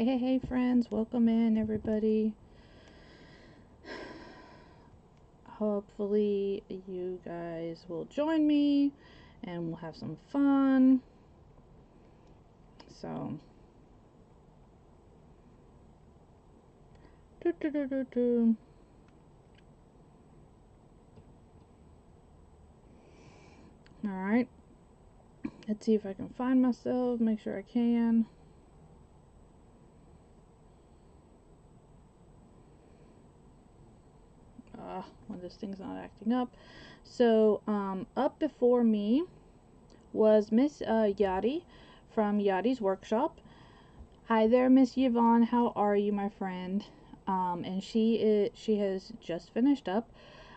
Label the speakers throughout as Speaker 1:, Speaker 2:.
Speaker 1: Hey, friends, welcome in, everybody. Hopefully, you guys will join me and we'll have some fun. So, all right, let's see if I can find myself, make sure I can. When this thing's not acting up. So, up before me was Miss Yadi from Yadi's workshop. Hi there, Miss Yvonne. How are you, my friend? And she has just finished up.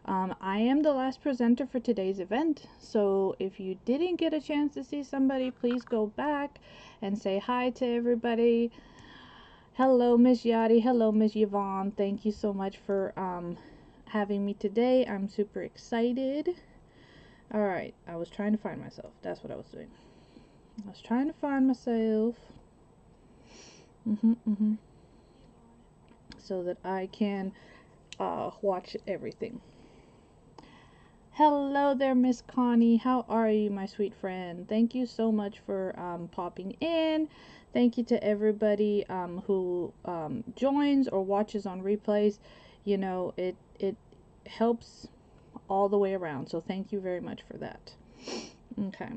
Speaker 1: I am the last presenter for today's event, so if you didn't get a chance to see somebody, please go back and say hi to everybody. Hello, Miss Yadi. Hello, Miss Yvonne. Thank you so much for having me today. I'm super excited. All right, I was trying to find myself. That's what I was doing. I was trying to find myself. So that I can watch everything. Hello there, Miss Connie. How are you, my sweet friend? Thank you so much for popping in. Thank you to everybody who joins or watches on replays. You know, it helps all the way around. So thank you very much for that. Okay.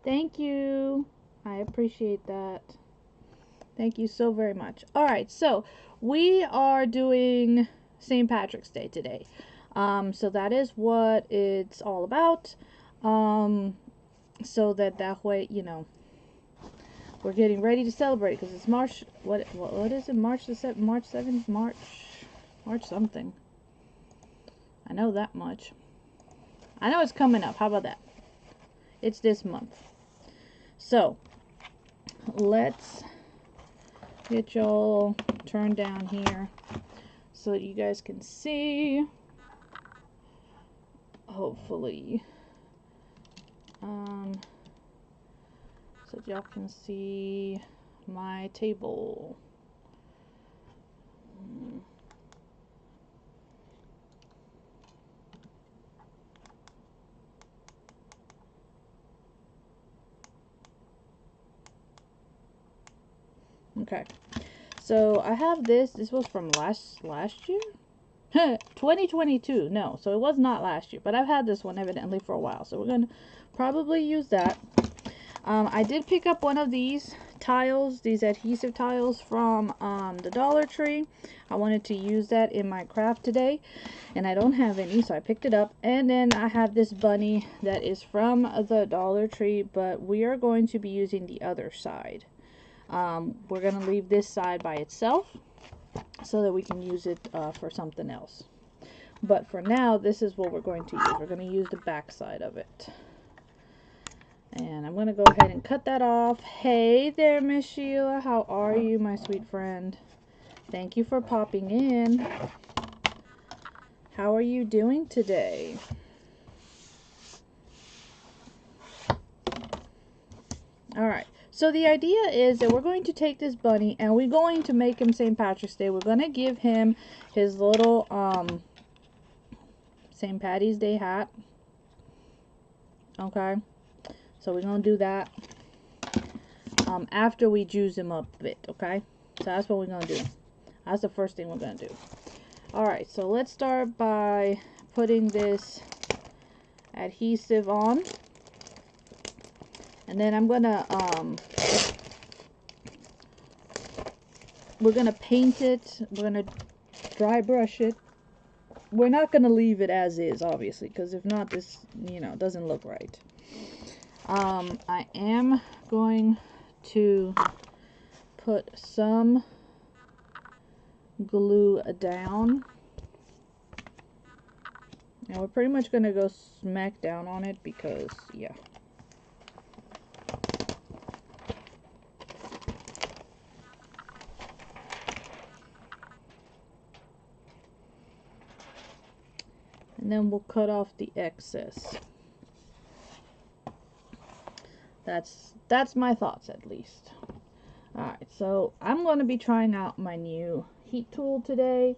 Speaker 1: Thank you. I appreciate that. Thank you so very much. All right, so we are doing St. Patrick's Day today. So that is what it's all about. So that way, you know, we're getting ready to celebrate because it's March. What is it? March the 7th, March 7th, March something. I know that much. I know it's coming up. How about that? It's this month. So let's get y'all turned down here so that you guys can see. Hopefully. So that y'all can see my table. Okay. So I have this. This was from last year? 2022. No, so it was not last year, but I've had this one evidently for a while, so we're going to probably use that. I did pick up one of these tiles, these adhesive tiles from the Dollar Tree. I wanted to use that in my craft today, and I don't have any, so I picked it up. And then I have this bunny that is from the Dollar Tree, but we are going to be using the other side. We're going to leave this side by itself so that we can use it for something else. But for now, this is what we're going to use. We're going to use the back side of it. And I'm going to go ahead and cut that off. Hey there, Miss Sheila. How are you, my sweet friend? Thank you for popping in. How are you doing today? Alright, so the idea is that we're going to take this bunny and we're going to make him St. Patrick's Day. We're going to give him his little St. Patty's Day hat. Okay, so we're going to do that after we juice him up a bit, okay? So that's what we're going to do. That's the first thing we're going to do. Alright, so let's start by putting this adhesive on. And then I'm gonna we're gonna paint it. We're gonna dry brush it. We're not gonna leave it as is, obviously, because if not, this, you know, doesn't look right. I am going to put some glue down, and we're pretty much gonna go smack down on it because, yeah. And and then we'll cut off the excess. That's my thoughts, at least. Alright, so I'm going to be trying out my new heat tool today,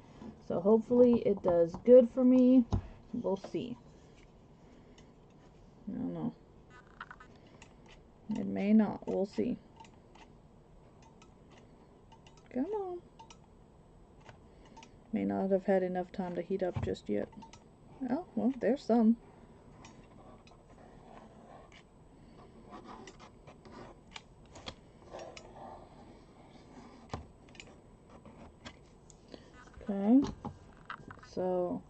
Speaker 1: so hopefully it does good for me. We'll see. I don't know. It may not. We'll see. Come on. May not have had enough time to heat up just yet. Oh, well, there's some. Okay. So,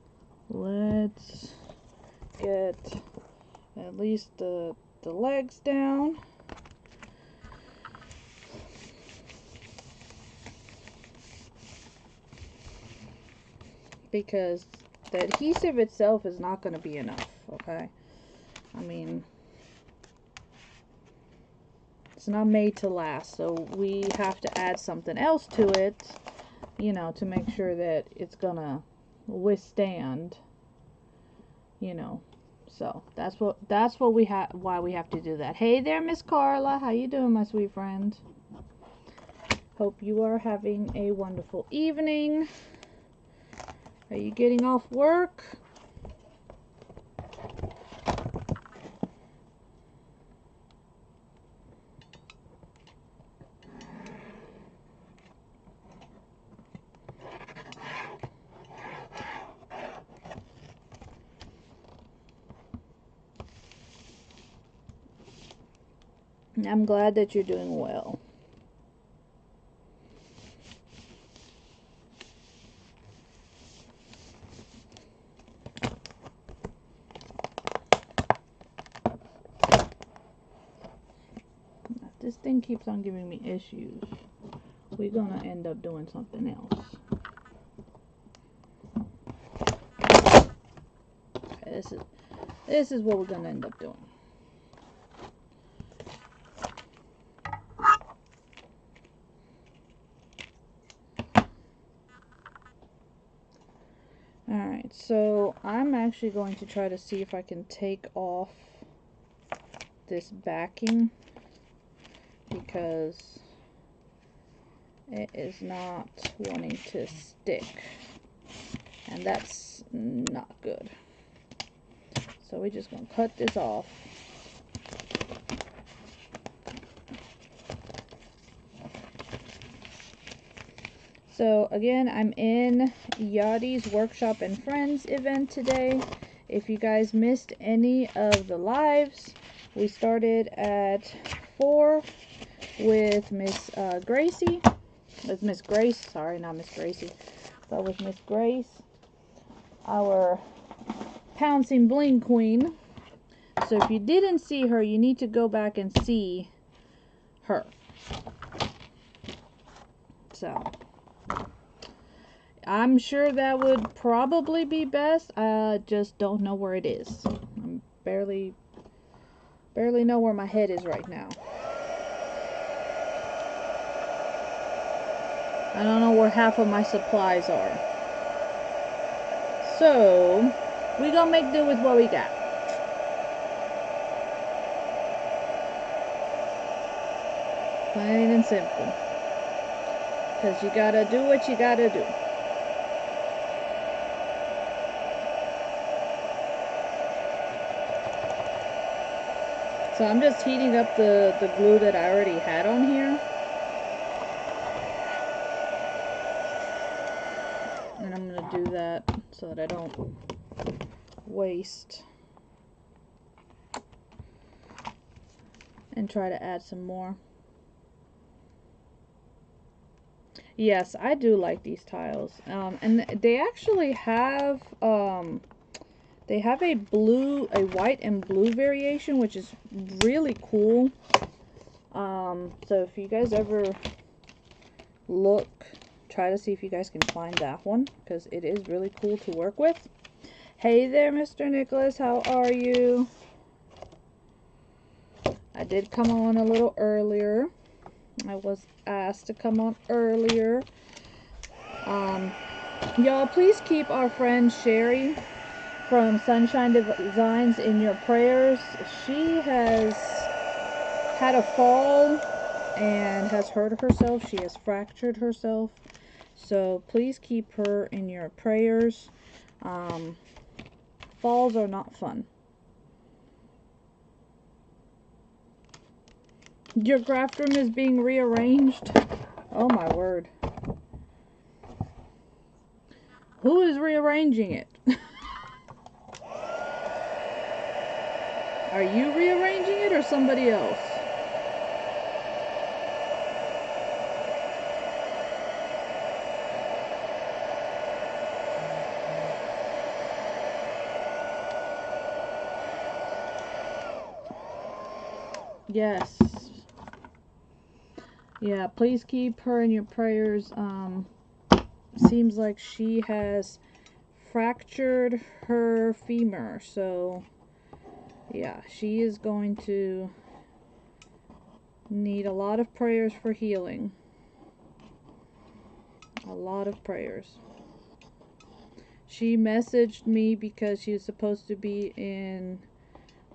Speaker 1: let's get at least the legs down. Because the adhesive itself is not going to be enough, okay? I mean, it's not made to last, so we have to add something else to it, you know, to make sure that it's going to withstand, you know. So that's what we have, why we have to do that. Hey there, Miss Carla. How you doing, my sweet friend? Hope you are having a wonderful evening. Are you getting off work? I'm glad that you're doing well. If this thing keeps on giving me issues, we're gonna end up doing something else. Okay, this is what we're gonna end up doing. Alright, so I'm actually going to try to see if I can take off this backing, because it is not wanting to stick, and that's not good. So we're just going to cut this off. So again, I'm in Yadi's Workshop and Friends event today. If you guys missed any of the lives, we started at 4 with Miss Gracie. With Miss Grace, sorry, not Miss Gracie, but with Miss Grace, our pouncing bling queen. So if you didn't see her, you need to go back and see her. So I'm sure that would probably be best. I just don't know where it is. I barely know where my head is right now. I don't know where half of my supplies are. So we gonna make do with what we got. Plain and simple. Because you gotta do what you gotta do. So I'm just heating up the glue that I already had on here. And I'm going to do that so that I don't waste. And try to add some more. Yes, I do like these tiles. And they actually have they have a white and blue variation, which is really cool. So if you guys ever look, try to see if you guys can find that one, because it is really cool to work with. Hey there, Mr. Nicholas, how are you? I did come on a little earlier. I was asked to come on earlier. Y'all, please keep our friend Sherry from Sunshine Designs in your prayers. She has had a fall and has hurt herself. She has fractured herself. So please keep her in your prayers. Falls are not fun. Your craft room is being rearranged. Oh my word. Who is rearranging it? Are you rearranging it or somebody else? Yes. Yeah, please keep her in your prayers. Seems like she has fractured her femur, so yeah, she is going to need a lot of prayers for healing. A lot of prayers. She messaged me because she was supposed to be in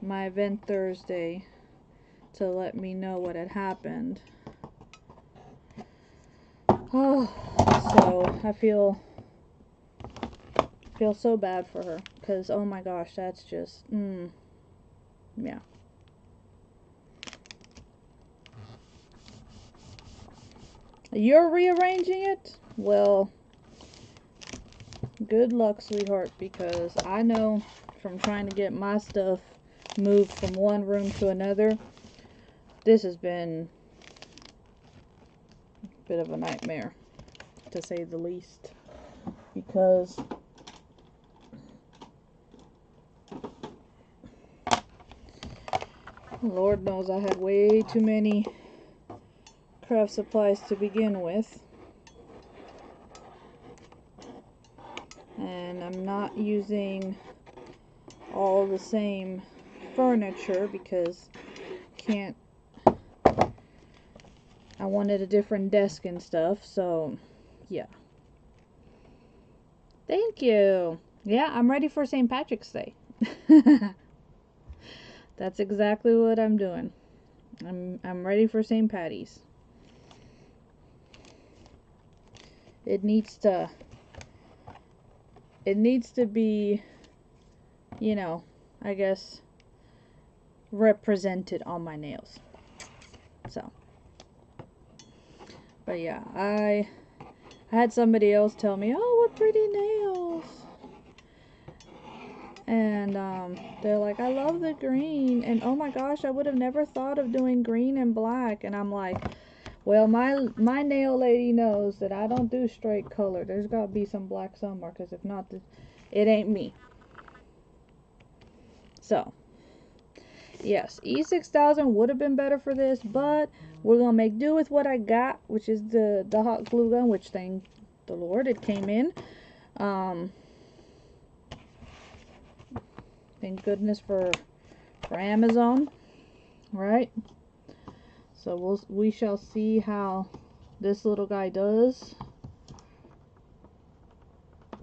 Speaker 1: my event Thursday to let me know what had happened. Oh, so I feel so bad for her, because oh my gosh, that's just yeah. You're rearranging it? Well, good luck, sweetheart, because I know from trying to get my stuff moved from one room to another, this has been a bit of a nightmare, to say the least, because Lord knows I had way too many craft supplies to begin with, and I'm not using all the same furniture because I wanted a different desk and stuff, so yeah. Thank you. Yeah, I'm ready for St. Patrick's Day. That's exactly what I'm doing. I'm ready for St. Patty's. It needs to be, you know, I guess, represented on my nails. So, but yeah, I had somebody else tell me, "Oh, what pretty nails." And they're like, "I love the green." And oh my gosh, I would have never thought of doing green and black. And I'm like, well, my nail lady knows that I don't do straight color. There's got to be some black somewhere, because if not, it ain't me. So, yes, E6000 would have been better for this, but we're going to make do with what I got, which is the hot glue gun, which thank the Lord it came in. Thank goodness for Amazon, right? So we shall see how this little guy does.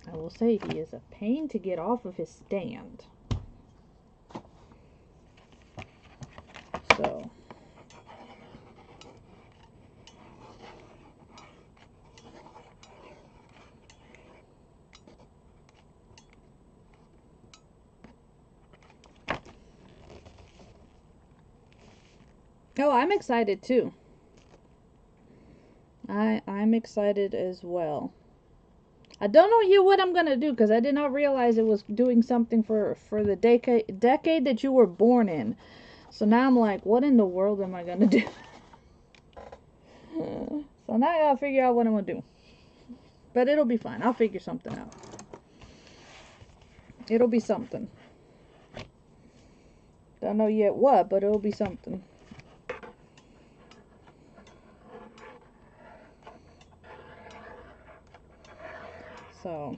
Speaker 1: I will say he is a pain to get off of his stand. So oh, I'm excited too. I'm excited as well. I don't know yet what I'm gonna do, because I did not realize it was doing something for the decade that you were born in. So now I'm like, what in the world am I gonna do? So now I gotta figure out what I'm gonna do. But it'll be fine. I'll figure something out. It'll be something. Don't know yet what, but it'll be something. So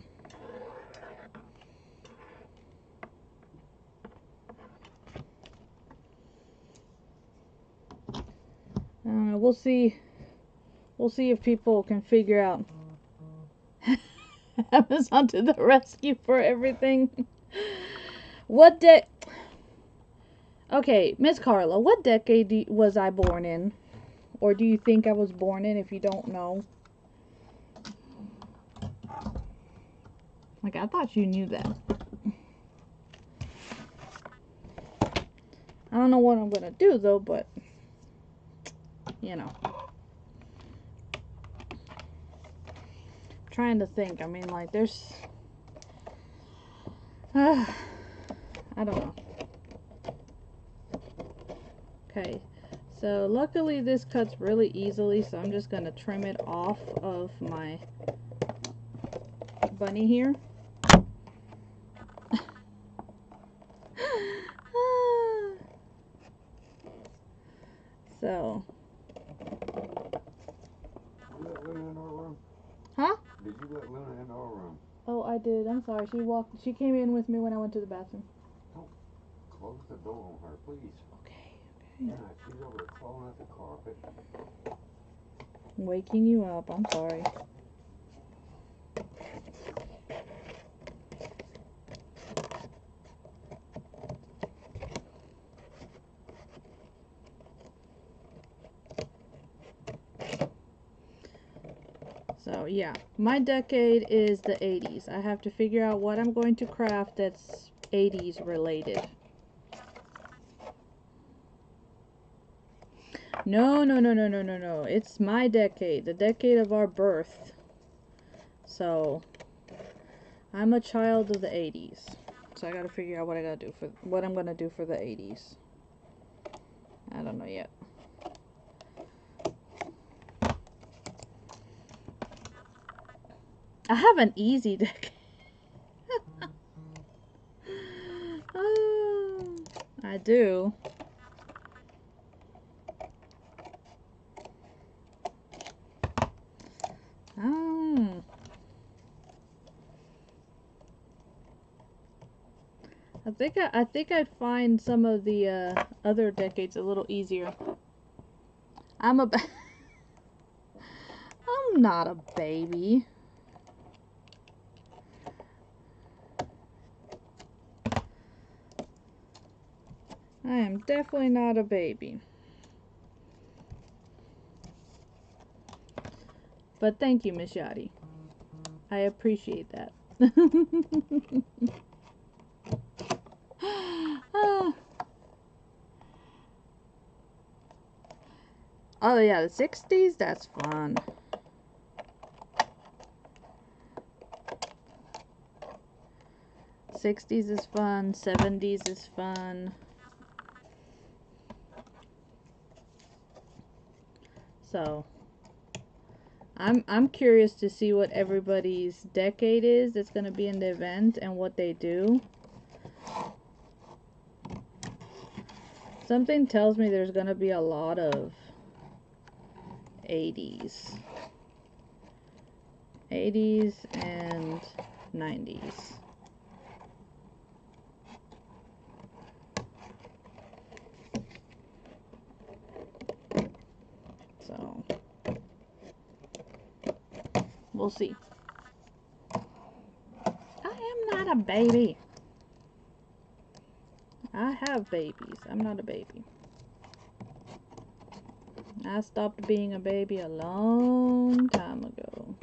Speaker 1: we'll see. We'll see if people can figure out Amazon to the rescue for everything. What Okay, Miss Carla, what decade was I born in? Or do you think I was born in if you don't know? Like, I thought you knew that. I don't know what I'm gonna do though, but you know. Trying to think. I mean, like, there's I don't know. Okay. So luckily this cuts really easily, so I'm just gonna trim it off of my bunny here. So.
Speaker 2: You let Luna in our room?
Speaker 1: Huh?
Speaker 2: Did you let Luna in our room?
Speaker 1: Oh, I did. I'm sorry. She came in with me when I went to the bathroom.
Speaker 2: Don't close the door on her, please.
Speaker 1: Okay.
Speaker 2: Yeah, she's over there clawing at the carpet.
Speaker 1: Waking you up. I'm sorry. So yeah, my decade is the 80s. I have to figure out what I'm going to craft that's 80s related. No, no, no, no, no, no, no. It's my decade, the decade of our birth. So I'm a child of the 80s. So I gotta figure out what I gotta do for what I'm gonna do for the 80s. I don't know yet. I have an easy decade. Oh, I do. Oh. I think I'd find some of the other decades a little easier. I'm a I'm not a baby. I am definitely not a baby. But thank you, Miss Yadi. I appreciate that. Oh yeah, the 60s, that's fun. '60s is fun, '70s is fun. So I'm curious to see what everybody's decade is that's gonna be in the event and what they do. Something tells me there's gonna be a lot of 80s. 80s and 90s. So we'll see. I am not a baby. I have babies. I'm not a baby. I stopped being a baby a long time ago.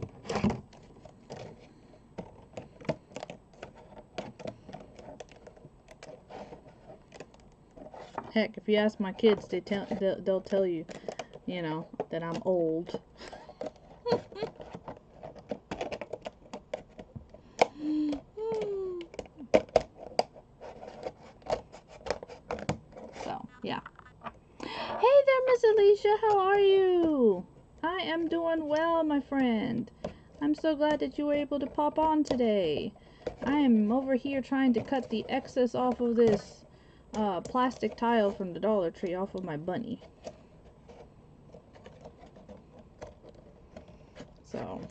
Speaker 1: Heck, if you ask my kids, they'll tell you, you know, that I'm old. So, yeah. Hey there, Miss Alicia, how are you? I am doing well, my friend. I'm so glad that you were able to pop on today. I am over here trying to cut the excess off of this plastic tile from the Dollar Tree off of my bunny. So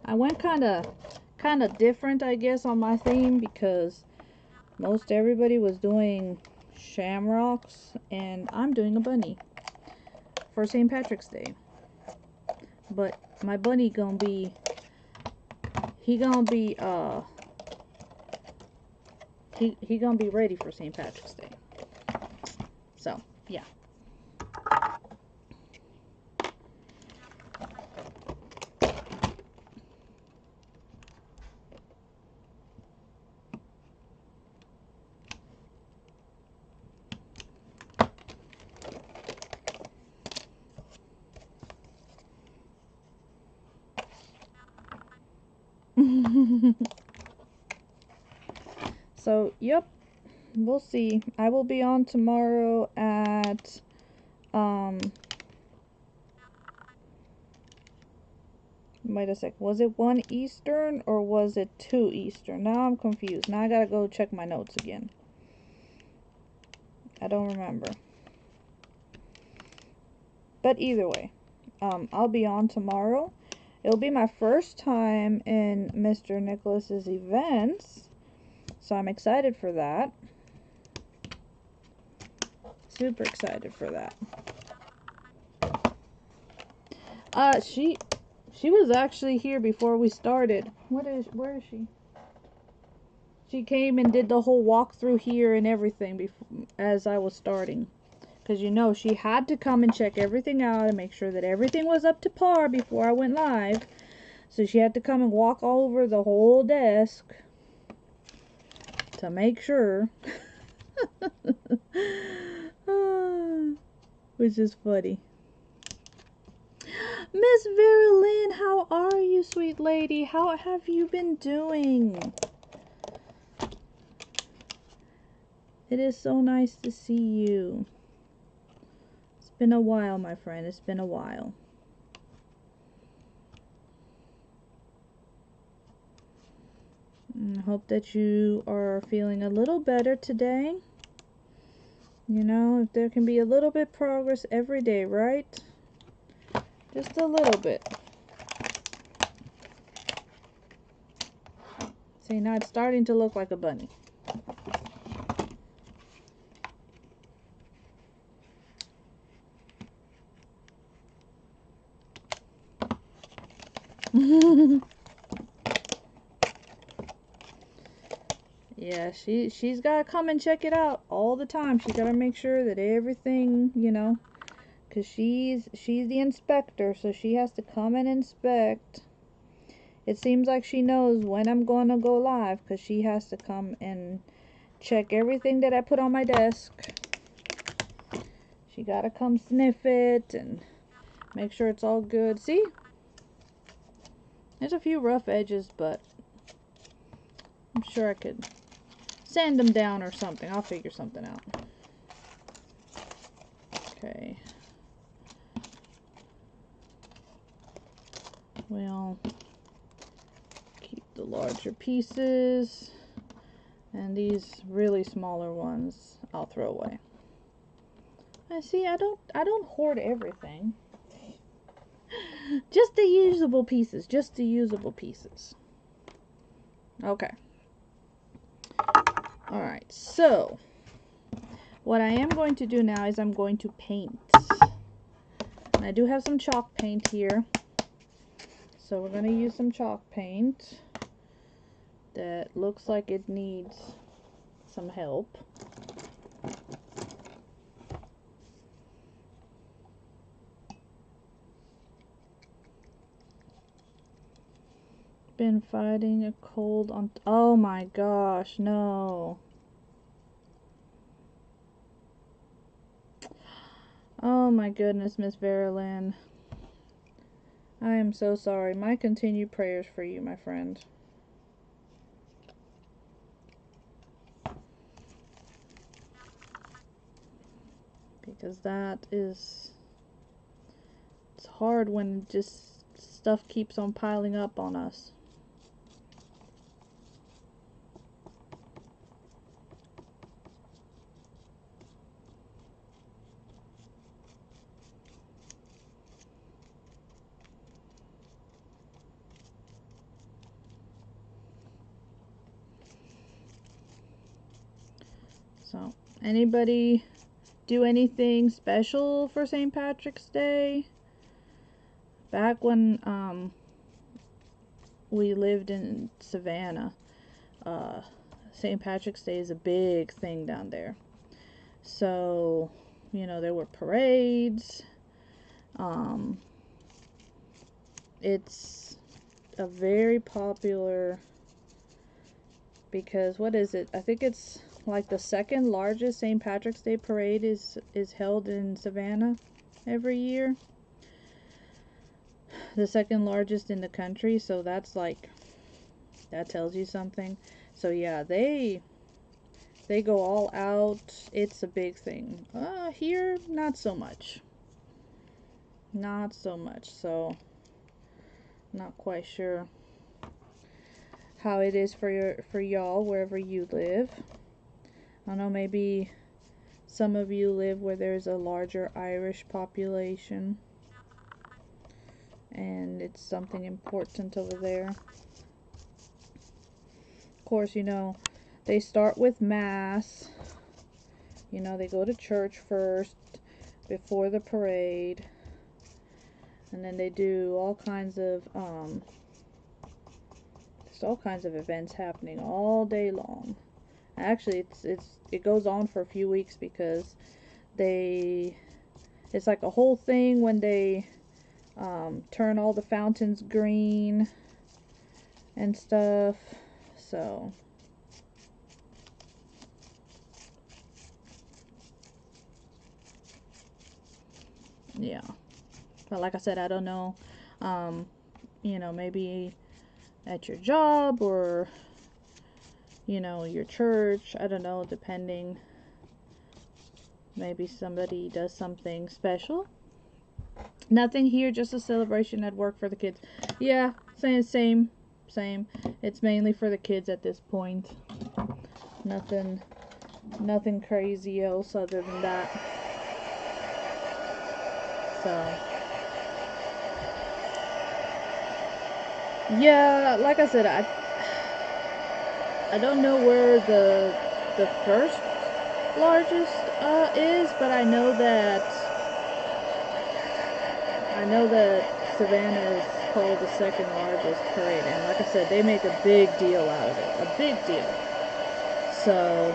Speaker 1: I went kind of different, I guess, on my theme because most everybody was doing shamrocks and I'm doing a bunny for St. Patrick's Day. But my bunny he gonna be he gonna be ready for St. Patrick's Day. So, yeah. So, yep, we'll see. I will be on tomorrow at, wait a sec, was it 1 Eastern or was it 2 Eastern? Now I'm confused. Now I gotta go check my notes again. I don't remember. But either way, I'll be on tomorrow. It'll be my first time in Mr. Nicholas's events, so I'm excited for that. Super excited for that. She was actually here before we started. Where is she? She came and did the whole walkthrough here and everything before, as I was starting. Because you know, she had to come and check everything out and make sure that everything was up to par before I went live. So she had to come and walk all over the whole desk to make sure. Which is funny. Miss Vera Lynn, how are you, sweet lady? How have you been doing? It is so nice to see you. It's been a while, my friend. It's been a while. I hope that you are feeling a little better today. You know, if there can be a little bit progress every day, right? Just a little bit. See, now it's starting to look like a bunny. Yeah, she's gotta come and check it out all the time. She's gotta make sure that everything, you know, because she's the inspector, so she has to come and inspect. It seems like she knows when I'm gonna go live, because she has to come and check everything that I put on my desk. She gotta come sniff it and make sure it's all good. See? There's a few rough edges, but I'm sure I could sand them down or something. I'll figure something out. Okay. We'll keep the larger pieces, and these really smaller ones I'll throw away. I see. I don't hoard everything. Just the usable pieces. Just the usable pieces. Okay. Alright, so what I am going to do now is I'm going to paint. And I do have some chalk paint here. So we're going to use some chalk paint that looks like it needs some help. Been fighting a cold on... Oh my gosh, no. Oh my goodness, Miss Vera Lynn. I am so sorry. My continued prayers for you, my friend. Because that is... It's hard when just stuff keeps on piling up on us. So, anybody do anything special for St. Patrick's Day? Back when we lived in Savannah, St. Patrick's Day is a big thing down there. So, you know, there were parades. It's a very popular, because what is it? I think it's like the second largest St. Patrick's Day parade is held in Savannah every year. The second largest in the country, so that's like, that tells you something. So yeah, they go all out. It's a big thing. Here, not so much. Not so much. So, not quite sure how it is for y'all wherever you live. I don't know, maybe some of you live where there's a larger Irish population and it's something important over there. Of course, you know, they start with Mass. You know, they go to church first before the parade. And then they do all kinds of, there's all kinds of events happening all day long. Actually, it goes on for a few weeks because it's like a whole thing when they turn all the fountains green and stuff. So yeah, but like I said, I don't know, you know, maybe at your job or, you know, your church, I don't know, depending, maybe somebody does something special. Nothing here, just a celebration at work for the kids. Yeah, same. It's mainly for the kids at this point. Nothing crazy else other than that. So yeah, like I said, I don't know where the first largest is, but I know that Savannah is called the second largest parade, and like I said, they make a big deal out of it, a big deal. So,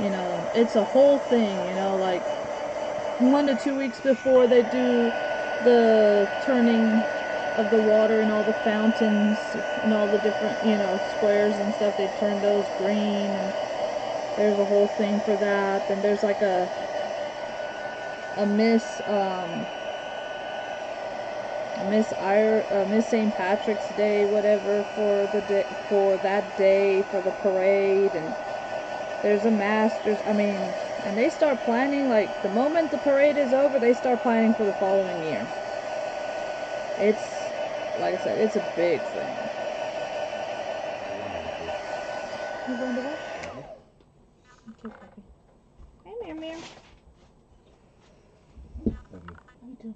Speaker 1: you know, it's a whole thing, you know, like 1 to 2 weeks before they do the turning of the water and all the fountains and all the different, you know, squares and stuff, they turn those green, and there's a whole thing for that. Then there's like a Miss St. Patrick's Day, whatever, for that day, for the parade, and there's a Masters. I mean, and they start planning, like, the moment the parade is over, they start planning for the following year. It's, like I said, it's a big thing. You going to work? Okay, puppy. Hey, Mir. You too.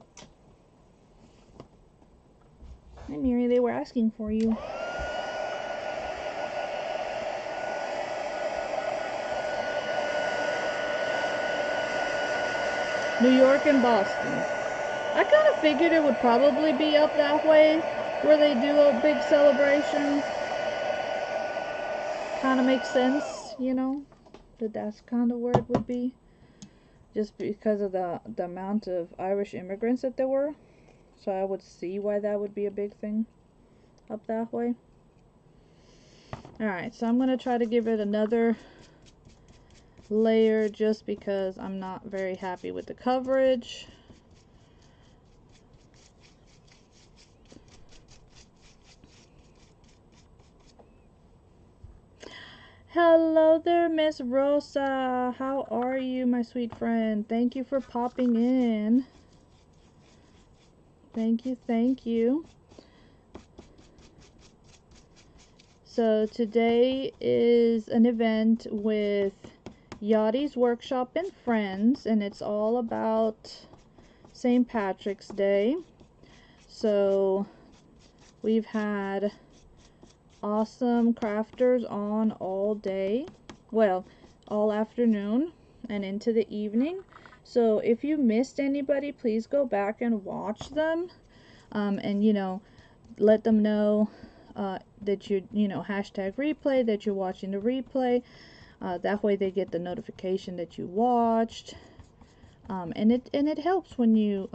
Speaker 1: Hi, Mary. They were asking for you. New York and Boston. I kind of figured it would probably be up that way where they do a big celebration. Kind of makes sense, you know, that's kind of where it would be. Just because of the amount of Irish immigrants that there were. So I would see why that would be a big thing up that way. Alright, so I'm going to try to give it another layer just because I'm not very happy with the coverage. Hello there, Miss Rosa. How are you, my sweet friend? Thank you for popping in. Thank you. So today is an event with Yadi's Workshop and Friends, and it's all about St. Patrick's Day. So we've had awesome crafters on all day, well, all afternoon and into the evening. So if you missed anybody, please go back and watch them, and you know, let them know that you know, hashtag replay, that you're watching the replay. That way they get the notification that you watched. And it helps when you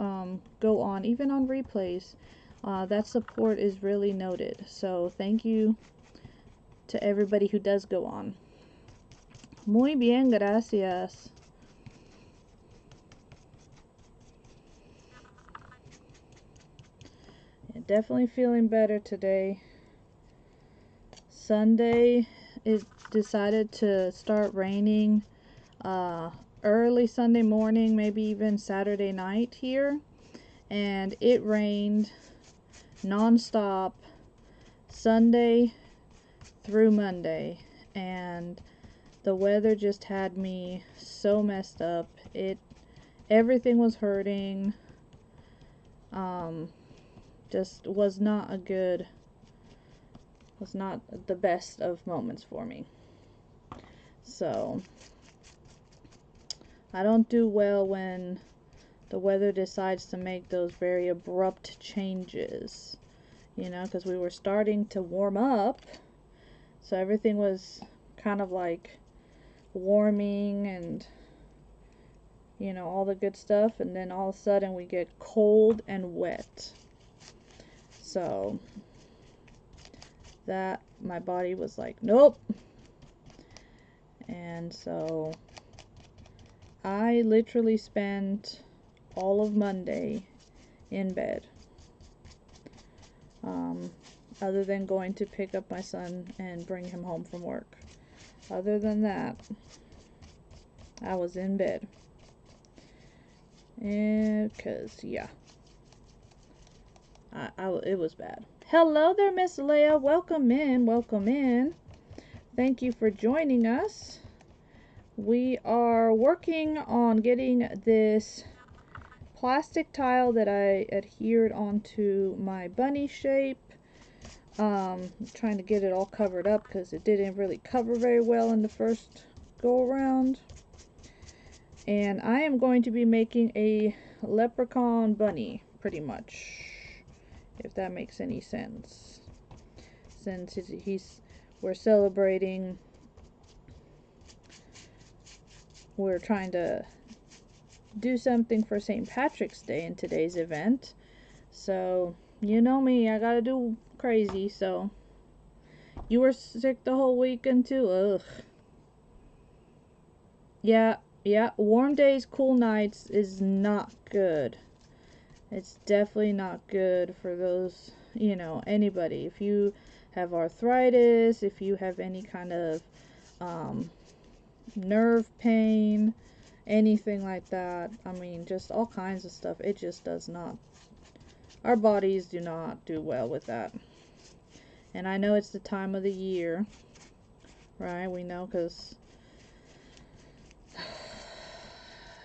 Speaker 1: go on, even on replays. That support is really noted. So thank you to everybody who does go on. Muy bien, gracias. Yeah, definitely feeling better today. Sunday, it decided to start raining early Sunday morning, maybe even Saturday night here. And it rained non-stop Sunday through Monday. And the weather just had me so messed up. Everything was hurting. Just was not the best of moments for me. So I don't do well when the weather decides to make those very abrupt changes, you know, because we were starting to warm up, so everything was kind of like warming and, you know, all the good stuff, and then all of a sudden we get cold and wet. So that, my body was like, nope. And so I literally spent all of Monday in bed, other than going to pick up my son and bring him home from work. Other than that, I was in bed. And because, yeah, it was bad. Hello there, Miss Leah. Welcome in. Welcome in. Thank you for joining us. We are working on getting this plastic tile that I adhered onto my bunny shape. Trying to get it all covered up because it didn't really cover very well in the first go around. And I am going to be making a leprechaun bunny, pretty much, if that makes any sense. Since we're celebrating, we're trying to do something for St. Patrick's Day in today's event. So, you know me, I gotta do crazy. So, you were sick the whole weekend too? Ugh. Yeah, warm days, cool nights is not good. It's definitely not good for those, you know, anybody. If you have arthritis, if you have any kind of nerve pain, anything like that, I mean, just all kinds of stuff, it just does not, our bodies do not do well with that. And I know it's the time of the year, right? We know because,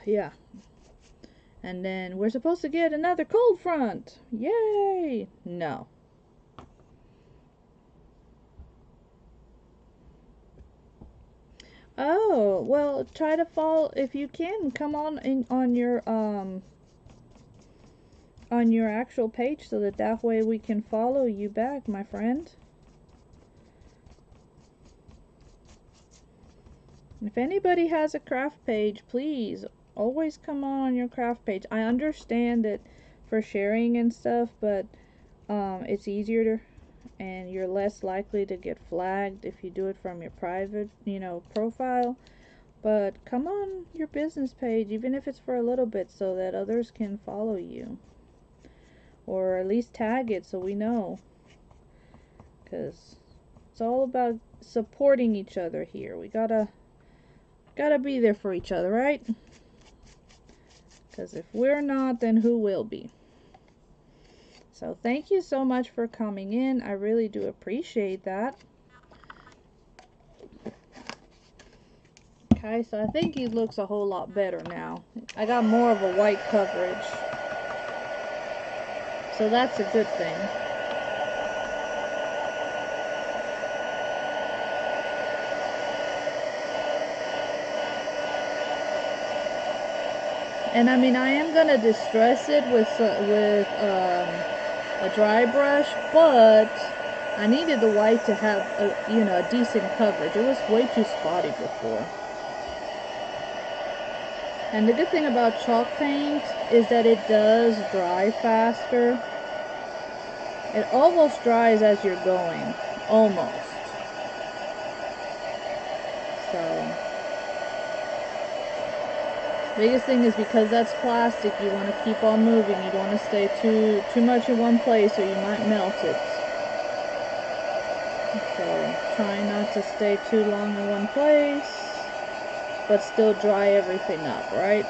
Speaker 1: yeah. And then we're supposed to get another cold front. Yay! No. Oh, well, try to follow, if you can, come on your actual page so that way we can follow you back, my friend. If anybody has a craft page, please always come on your craft page. I understand that for sharing and stuff, but it's easier and you're less likely to get flagged if you do it from your private, you know, profile. But come on your business page, even if it's for a little bit, so that others can follow you, or at least tag it so we know, because it's all about supporting each other here. We gotta be there for each other, right? Because if we're not, then who will be? So thank you so much for coming in. I really do appreciate that. Okay, so I think he looks a whole lot better now. I got more of a white coverage, so that's a good thing. And I mean, I am gonna distress it with a dry brush, but I needed the white to have a decent coverage. It was way too spotty before. And the good thing about chalk paint is that it does dry faster. It almost dries as you're going. Almost. So, biggest thing is because that's plastic, you want to keep on moving. You don't want to stay too much in one place or you might melt it. So, try not to stay too long in one place, but still dry everything up, right?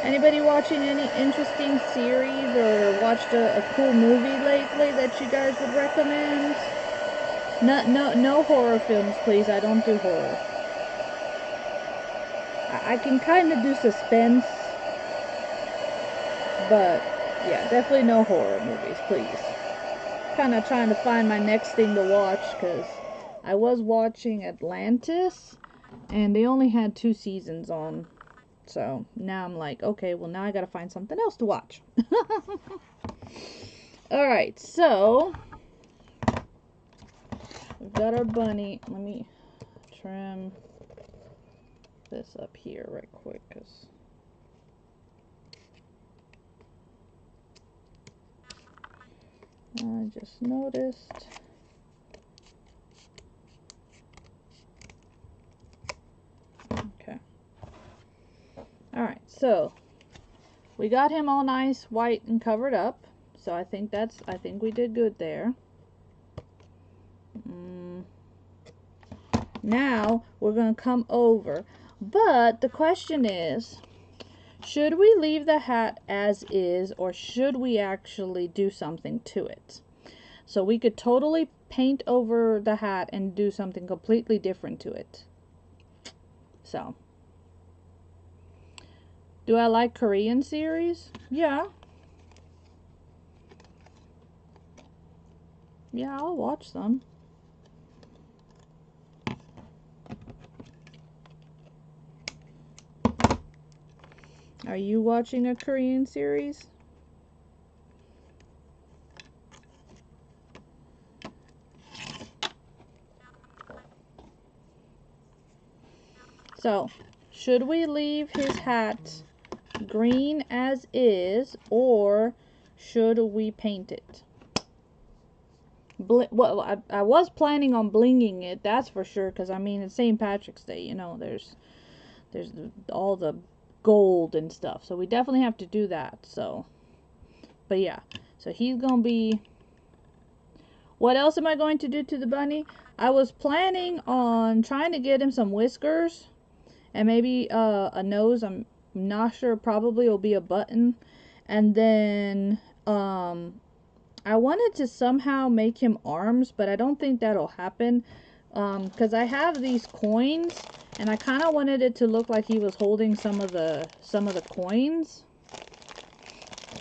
Speaker 1: Anybody watching any interesting series or watched a cool movie lately that you guys would recommend? No horror films, please. I don't do horror. I can kind of do suspense, but yeah, definitely no horror movies, please. Kind of trying to find my next thing to watch because I was watching Atlantis and they only had 2 seasons on. So now I'm like, okay, well now I gotta find something else to watch. Alright, so we've got our bunny. Let me trim this up here right quick because I just noticed. Okay. Alright, so we got him all nice, white, and covered up. So I think we did good there. Now we're going to come over. But the question is, should we leave the hat as is or should we actually do something to it? So we could totally paint over the hat and do something completely different to it. So, do I like Korean series? Yeah. Yeah, I'll watch them. Are you watching a Korean series? So, should we leave his hat green as is or should we paint it? Well, I was planning on blinging it, that's for sure, because I mean it's St. Patrick's Day, you know, there's all the gold and stuff, so we definitely have to do that. So, but yeah, so he's gonna be. What else am I going to do to the bunny? I was planning on trying to get him some whiskers and maybe a nose. I'm not sure, probably it'll be a button, and then I wanted to somehow make him arms, but I don't think that'll happen because I have these coins and I kind of wanted it to look like he was holding some of the coins.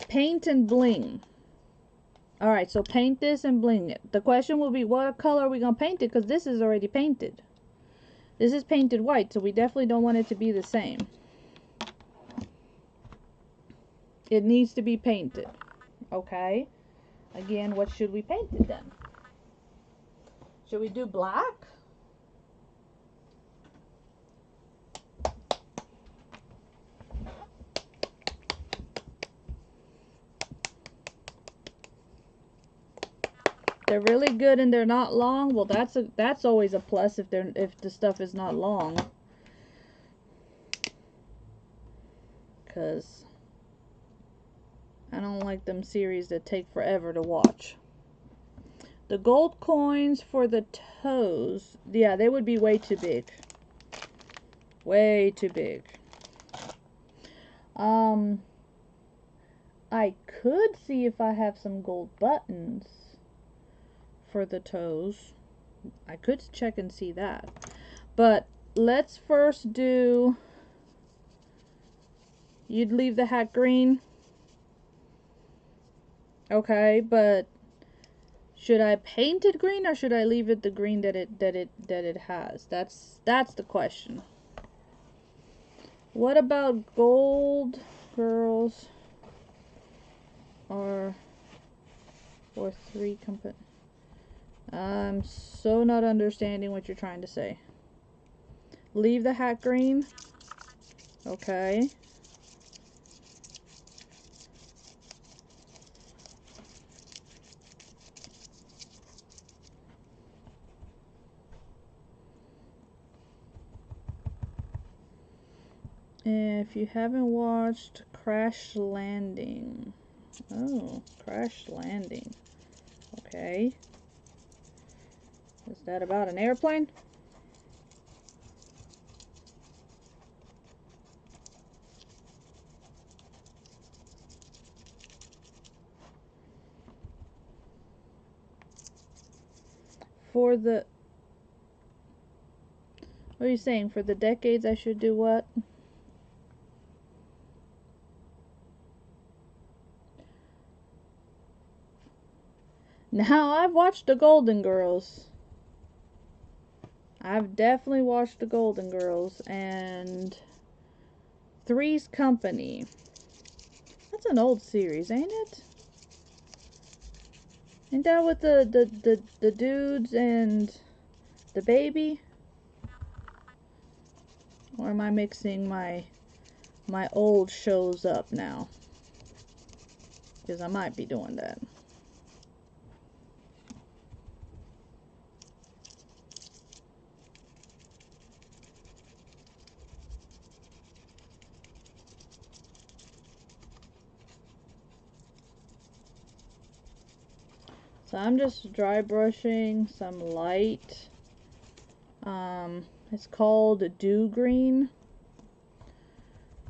Speaker 1: Paint and bling. Alright, so paint this and bling it. The question will be, what color are we going to paint it? Because this is already painted. This is painted white, so we definitely don't want it to be the same. It needs to be painted. Okay. Again, what should we paint it then? Should we do black? They're really good and they're not long. Well, that's always a plus if the stuff is not long. Cause I don't like them series that take forever to watch. The gold coins for the toes, yeah, they would be way too big. Way too big. I could see if I have some gold buttons for the toes. I could check and see that. But let's first do... You'd leave the hat green? Okay, but should I paint it green or should I leave it the green that it has? That's the question. What about gold? girls are for 3 company. I'm so not understanding what you're trying to say. Leave the hat green. Okay. If you haven't watched Crash Landing. Oh, Crash Landing. Okay. Is that about an airplane? For the... What are you saying? For the decades I should do what? Now, I've watched the Golden Girls. I've definitely watched the Golden Girls. And Three's Company. That's an old series, ain't it? Ain't that with the dudes and the baby? Or am I mixing my old shows up now? Because I might be doing that. So I'm just dry brushing some light. It's called Dew Green.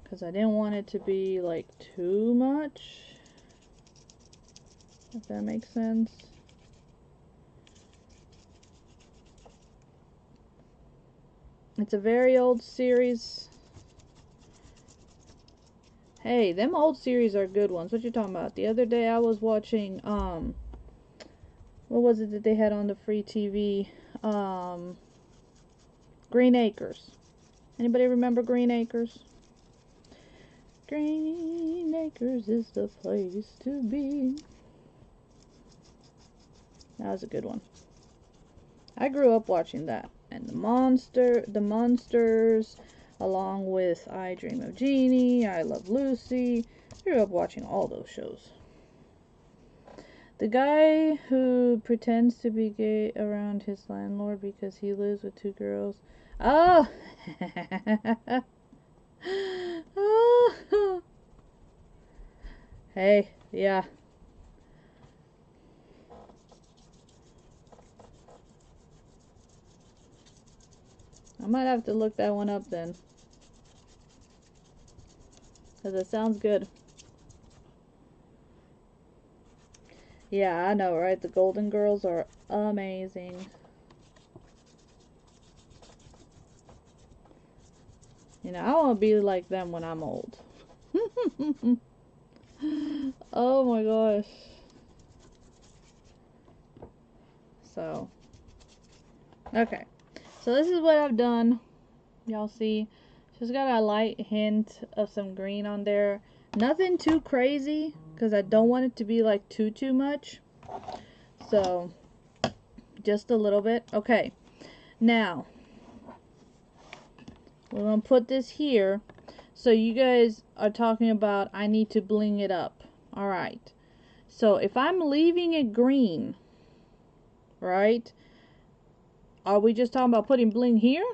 Speaker 1: Because I didn't want it to be like too much. If that makes sense. It's a very old series. Hey, them old series are good ones. What you talking about? The other day I was watching, what was it that they had on the free TV? Green Acres. Anybody remember Green Acres? Green Acres is the place to be. That was a good one. I grew up watching that. And the Monsters, along with I Dream of Jeannie, I Love Lucy. I grew up watching all those shows. The guy who pretends to be gay around his landlord because he lives with 2 girls. Oh! Hey, yeah. I might have to look that one up then. Because it sounds good. Yeah, I know, right? The Golden Girls are amazing. You know, I want to be like them when I'm old. Oh my gosh. So, okay. So this is what I've done. Y'all see? Just got a light hint of some green on there. Nothing too crazy, because I don't want it to be like too much. So, just a little bit. Okay. Now, we're going to put this here. So you guys are talking about I need to bling it up. Alright. So if I'm leaving it green, right? Are we just talking about putting bling here?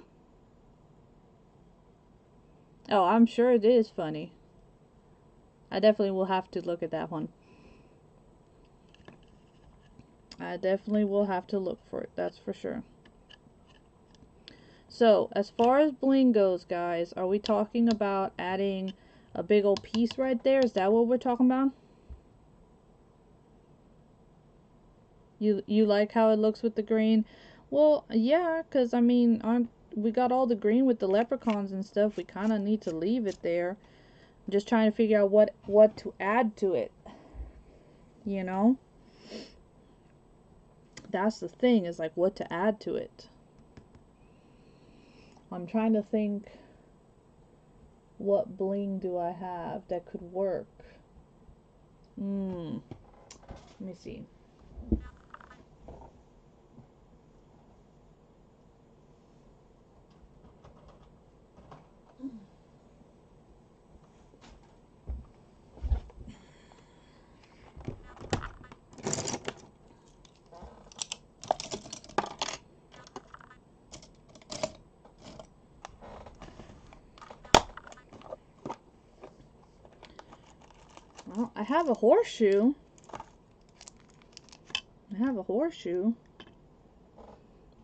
Speaker 1: Oh, I'm sure it is funny. I definitely will have to look at that one. I definitely will have to look for it. That's for sure. So, as far as bling goes, guys, are we talking about adding a big old piece right there? Is that what we're talking about? You like how it looks with the green? Well, yeah, because, I mean, we got all the green with the leprechauns and stuff. We kind of need to leave it there. I'm just trying to figure out what to add to it. You know? That's the thing, is like what to add to it. I'm trying to think what bling do I have that could work? Let me see. Well, I have a horseshoe.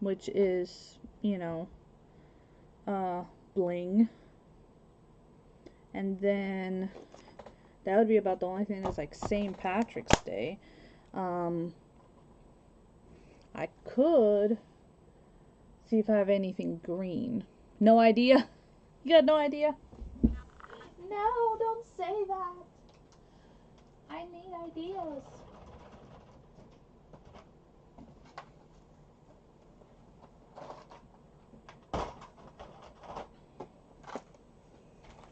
Speaker 1: Which is, you know, bling. And then that would be about the only thing that's like St. Patrick's Day. I could see if I have anything green. No idea? You got no idea? No, don't say that. I need ideas.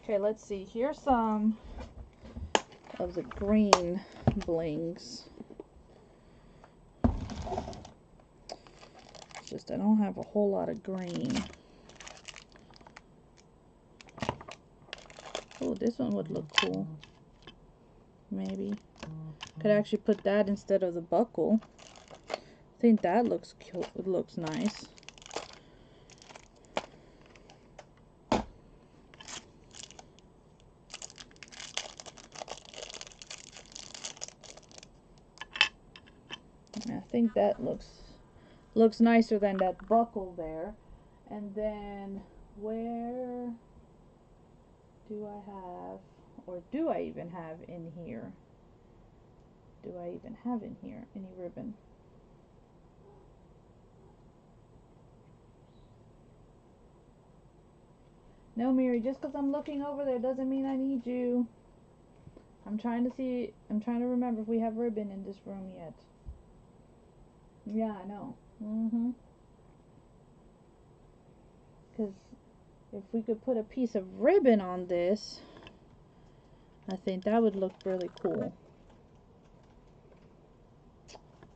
Speaker 1: Okay, let's see. Here's some of the green blings. It's just I don't have a whole lot of green. Oh, this one would look cool. Maybe. Could actually put that instead of the buckle. I think that looks cute. It looks nice. I think that looks nicer than that buckle there. And then where do I have, or do I even have in here? Do I even have in here any ribbon? No, Mary, just because I'm looking over there doesn't mean I need you. I'm trying to remember if we have ribbon in this room yet. Yeah, I know. Because if we could put a piece of ribbon on this, I think that would look really cool.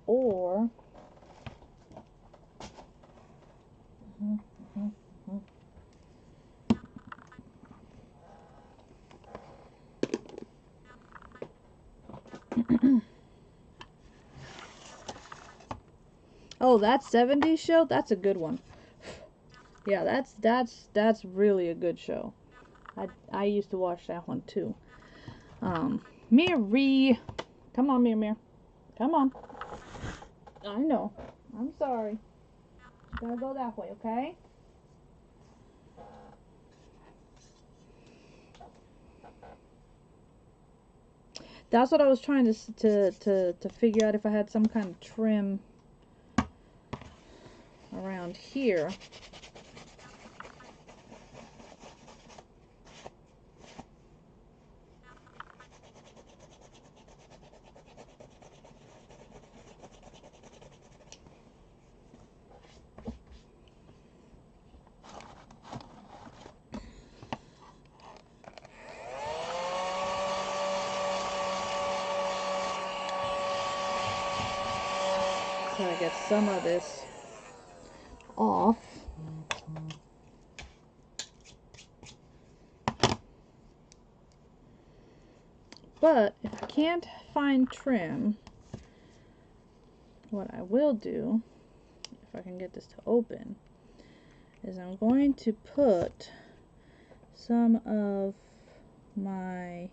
Speaker 1: Or oh, that 70s show? That's a good one. Yeah, that's really a good show. I used to watch that one too. Mary, come on, Mir. Come on. I know. I'm sorry. Gotta go that way, okay? That's what I was trying to figure out if I had some kind of trim around here. So I get some of this off. But if I can't find trim, what I will do, if I can get this to open, is I'm going to put some of my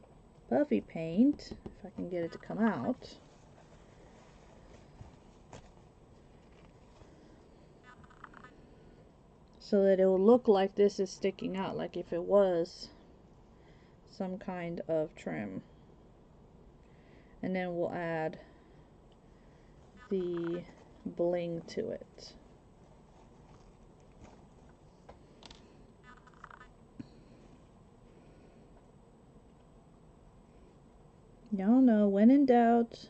Speaker 1: puffy paint, if I can get it to come out, so that it will look like this is sticking out, like if it was some kind of trim. And then we'll add the bling to it. Y'all know, when in doubt,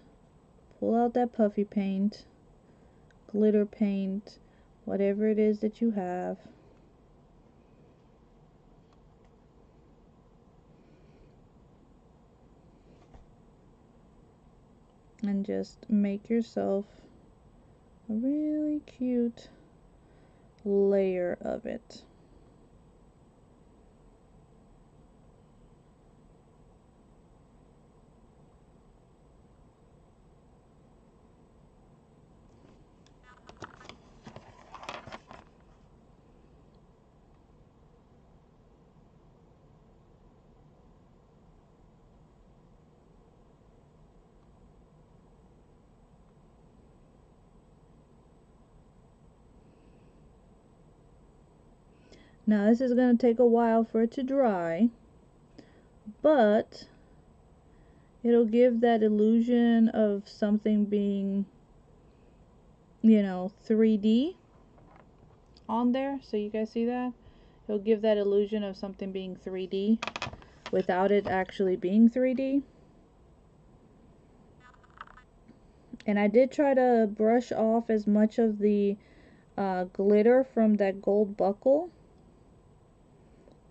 Speaker 1: pull out that puffy paint, glitter paint, whatever it is that you have. and just make yourself a really cute layer of it. Now this is going to take a while for it to dry, but it'll give that illusion of something being, you know, 3D on there. So you guys see that? It'll give that illusion of something being 3D without it actually being 3D. And I did try to brush off as much of the glitter from that gold buckle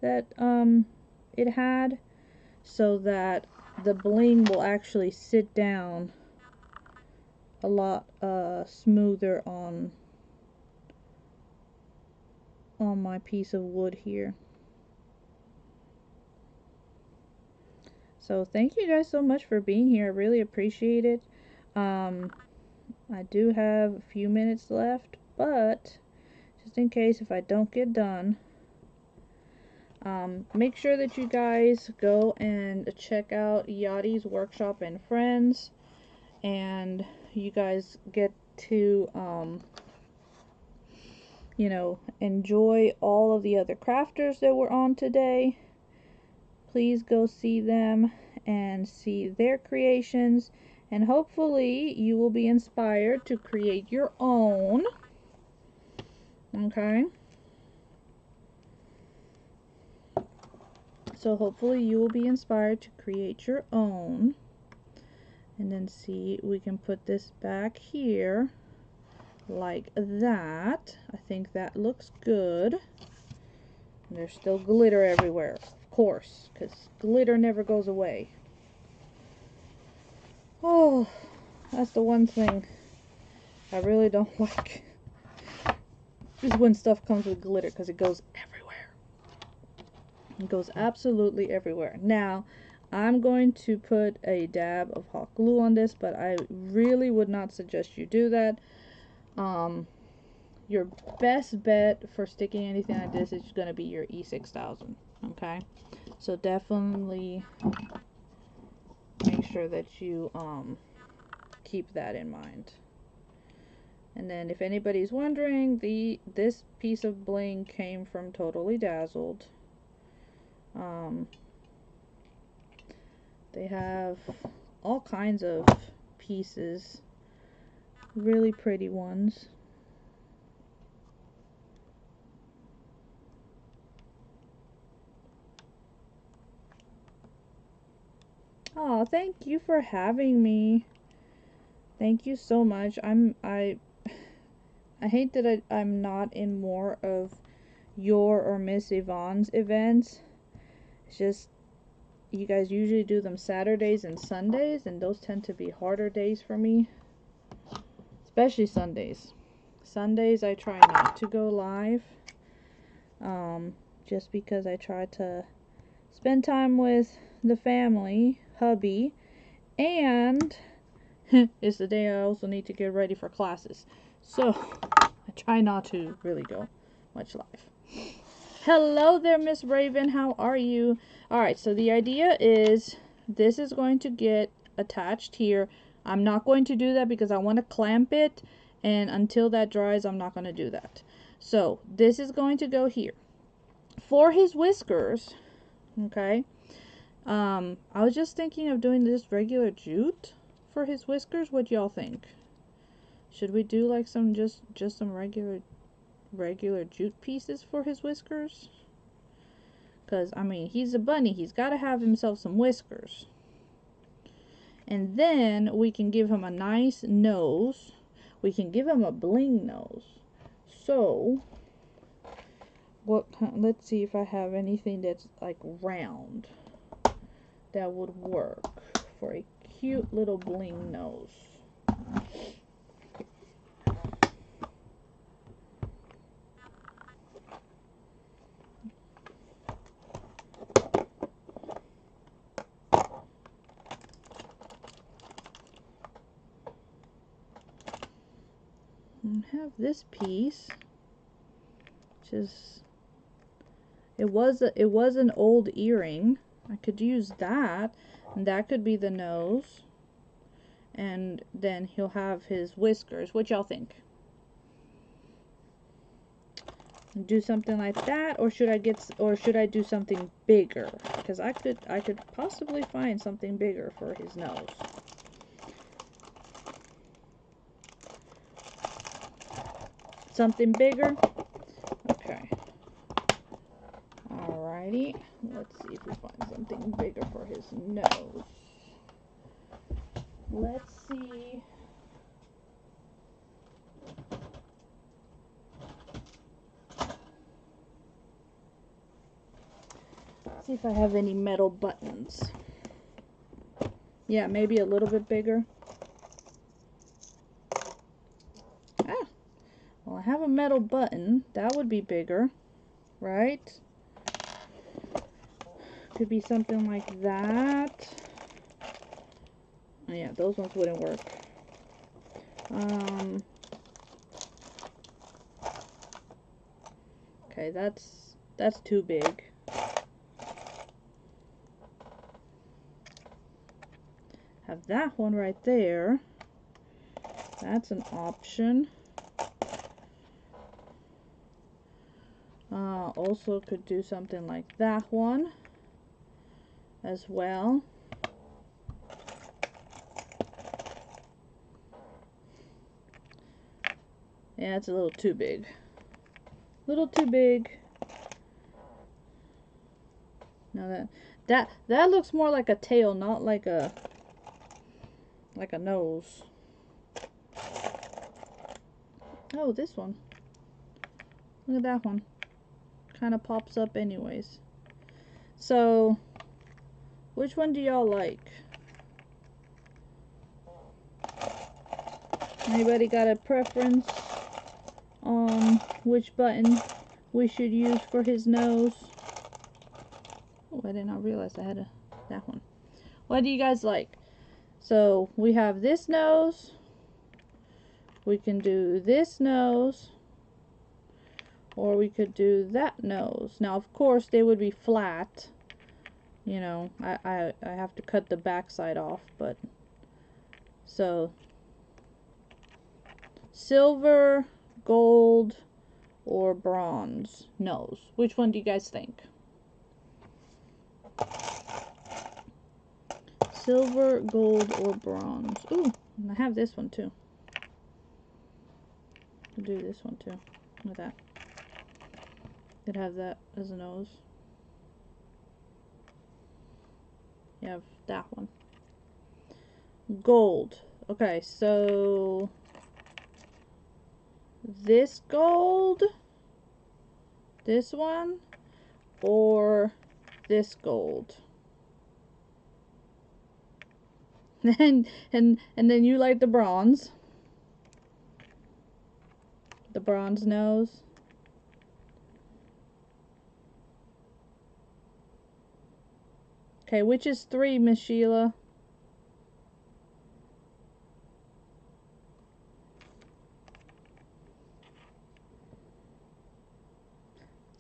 Speaker 1: that it had, so that the bling will actually sit down a lot smoother on my piece of wood here. So thank you guys so much for being here. I really appreciate it. I do have a few minutes left, but just in case if I don't get done, make sure that you guys go and check out Yadi's Workshop and Friends, and you guys get to you know, enjoy all of the other crafters that were on today. Please go see them and see their creations, and hopefully you will be inspired to create your own. Okay, so hopefully you will be inspired to create your own. And then see, we can put this back here like that. I think that looks good. And there's still glitter everywhere, of course, because glitter never goes away. Oh, that's the one thing I really don't like, is when stuff comes with glitter, because it goes everywhere. It goes absolutely everywhere. Now, I'm going to put a dab of hot glue on this, but I really would not suggest you do that. Your best bet for sticking anything like this is going to be your E6000. Okay, so definitely make sure that you keep that in mind. And then if anybody's wondering, this piece of bling came from Totally Dazzled. They have all kinds of pieces, really pretty ones. Oh, thank you for having me. Thank you so much. I hate that I'm not in more of your or Miss Yvonne's events. It's just, you guys usually do them Saturdays and Sundays, and those tend to be harder days for me. Especially Sundays. Sundays I try not to go live. Just because I try to spend time with the family, hubby, and it's the day I also need to get ready for classes. So I try not to really go much live. Hello there, Miss Raven. How are you? Alright, so the idea is this is going to get attached here. I'm not going to do that because I want to clamp it, and until that dries, I'm not going to do that. So this is going to go here. For his whiskers, okay, I was just thinking of doing this regular jute for his whiskers. What y'all think? Should we do like some just some regular jute pieces for his whiskers? Because, I mean, he's a bunny. He's got to have himself some whiskers. And then we can give him a nice nose. We can give him a bling nose. So, let's see if I have anything that's like round that would work for a cute little bling nose. And have this piece, which is, it was an old earring. I could use that, and that could be the nose, and then he'll have his whiskers. What y'all think? Do something like that, or should I do something bigger? Because I could possibly find something bigger for his nose. Something bigger? Okay. Alrighty. Let's see if we find something bigger for his nose. Let's see. See if I have any metal buttons. Yeah, maybe a little bit bigger. Ah, well, I have a metal button. That would be bigger, right? Could be something like that. Oh, yeah, those ones wouldn't work. Okay, that's too big. Have that one right there. That's an option. Also could do something like that one as well. Yeah, it's a little too big. Little too big. Now that looks more like a tail, not like a nose. Oh, this one. Look at that one. Kind of pops up anyways. So, which one do y'all like? Anybody got a preference on which button we should use for his nose? Oh, I did not realize I had that one. What do you guys like? So, we have this nose. We can do this nose. Or we could do that nose. Now, of course, they would be flat. You know, I have to cut the back side off, but so silver, gold, or bronze nose. Which one do you guys think? Silver, gold, or bronze. Ooh, and I have this one too. I'll do this one too. Look at that. Could have that as a nose. You have that one. Gold. Okay, so this gold, this one, or this gold. and then you like the bronze. The bronze nose. Okay, which is 3, Miss Sheila?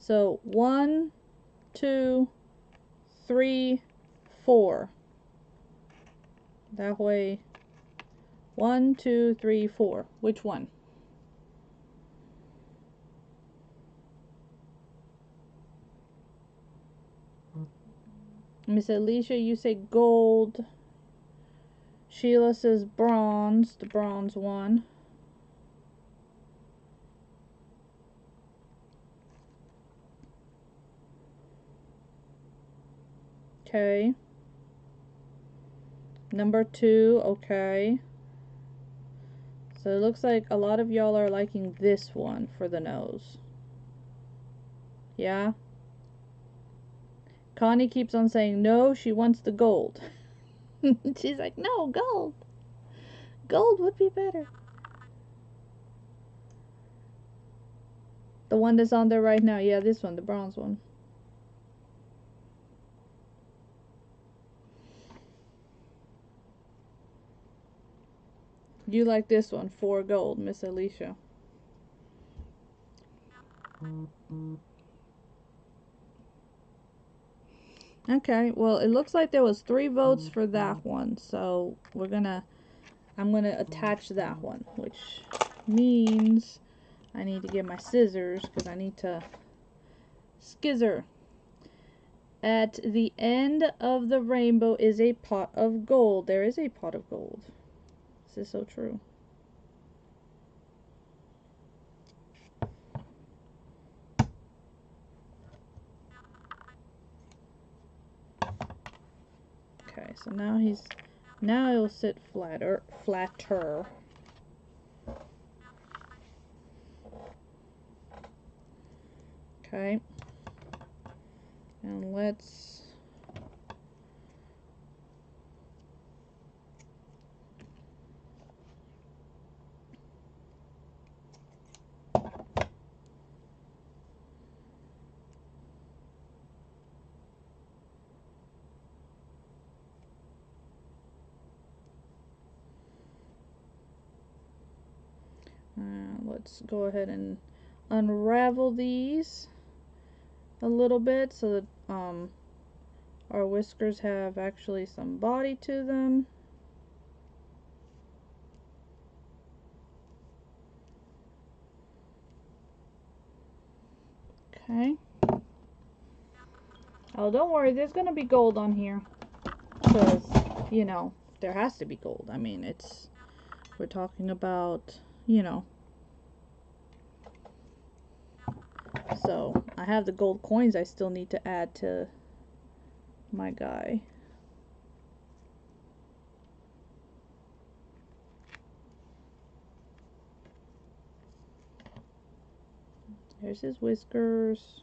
Speaker 1: So 1, 2, 3, 4. That way, 1, 2, 3, 4. Which one? Miss Alicia, you say gold. Sheila says bronze, the bronze one. Okay. Number 2, okay. So it looks like a lot of y'all are liking this one for the nose. Yeah? Connie keeps on saying no, she wants the gold. She's like, no, gold. Gold would be better. The one that's on there right now. Yeah, this one, the bronze one. You like this one, 4 gold, Miss Alicia. Okay, well, it looks like there was 3 votes for that one, so I'm gonna attach that one, which means I need to get my scissors because I need to skizzer. At the end of the rainbow is a pot of gold. There is a pot of gold. This is so true. Okay, so now it'll sit flatter. Okay. And let's let's go ahead and unravel these a little bit so that our whiskers have actually some body to them. Okay. Oh, don't worry, there's gonna be gold on here because, you know, there has to be gold. I mean, we're talking about, you know. So I have the gold coins I still need to add to my guy. There's his whiskers.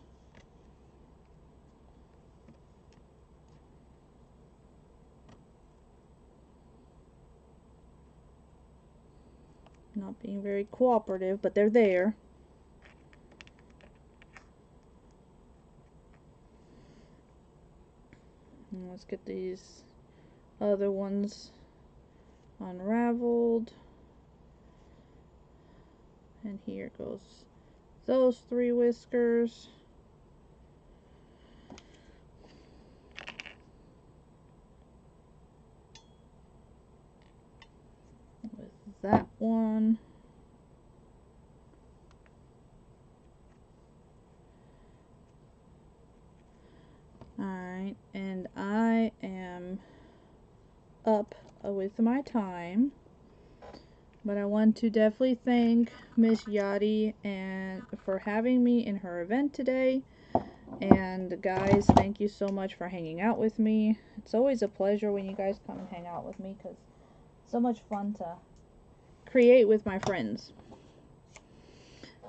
Speaker 1: Not being very cooperative, but they're there. And let's get these other ones unraveled. And here goes those 3 whiskers. With that one. Alright, and I am up with my time. But I want to definitely thank Miss Yadi and for having me in her event today. And guys, thank you so much for hanging out with me. It's always a pleasure when you guys come and hang out with me because it's so much fun to create with my friends.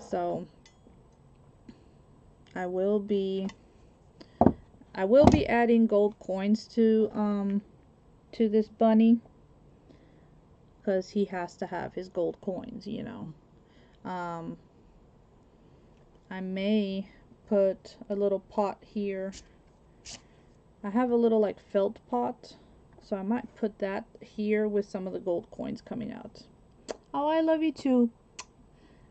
Speaker 1: So I will be adding gold coins to this bunny because he has to have his gold coins, you know. I may put a little pot here. I have a little like felt pot, so I might put that here with some of the gold coins coming out. Oh, I love you too,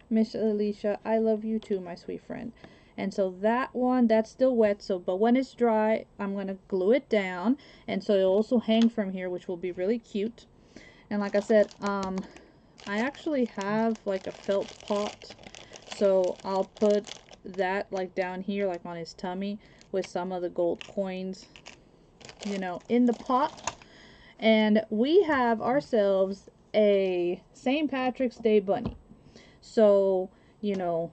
Speaker 1: Miss Alicia. I love you too, my sweet friend. And so that one, that's still wet, so but when it's dry, I'm gonna glue it down, and so it'll also hang from here, which will be really cute. And like I said, I actually have like a felt pot, so I'll put that like down here, like on his tummy, with some of the gold coins, you know, in the pot. And we have ourselves a St. Patrick's Day bunny. So, you know,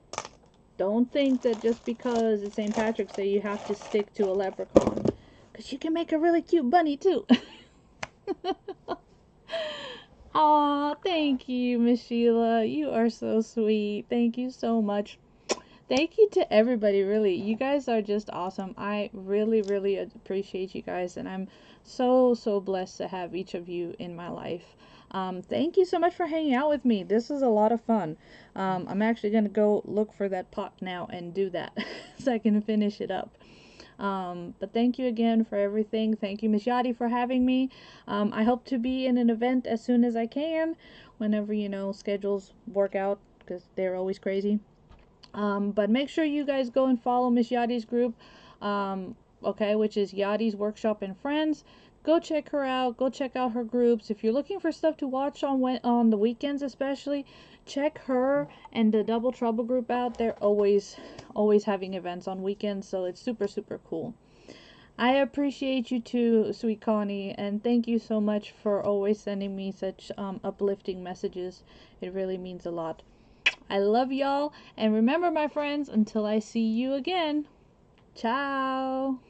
Speaker 1: don't think that just because it's St. Patrick's Day you have to stick to a leprechaun, because you can make a really cute bunny too. Aw, thank you, Miss Sheila. You are so sweet. Thank you so much. Thank you to everybody, really. You guys are just awesome. I really, really appreciate you guys, and I'm so, so blessed to have each of you in my life. Thank you so much for hanging out with me. This is a lot of fun. I'm actually going to go look for that pot now and do that so I can finish it up. But thank you again for everything. Thank you, Miss Yadi, for having me. I hope to be in an event as soon as I can, whenever, schedules work out, because they're always crazy. But make sure you guys go and follow Miss Yadi's group, okay, which is Yadi's Workshop and Friends. Go check her out. Go check out her groups. If you're looking for stuff to watch on the weekends, especially, check her and the Double Trouble group out. They're always having events on weekends, so it's super super cool. I appreciate you too, sweet Connie, and thank you so much for always sending me such uplifting messages. It really means a lot. I love y'all, and remember, my friends, until I see you again, ciao!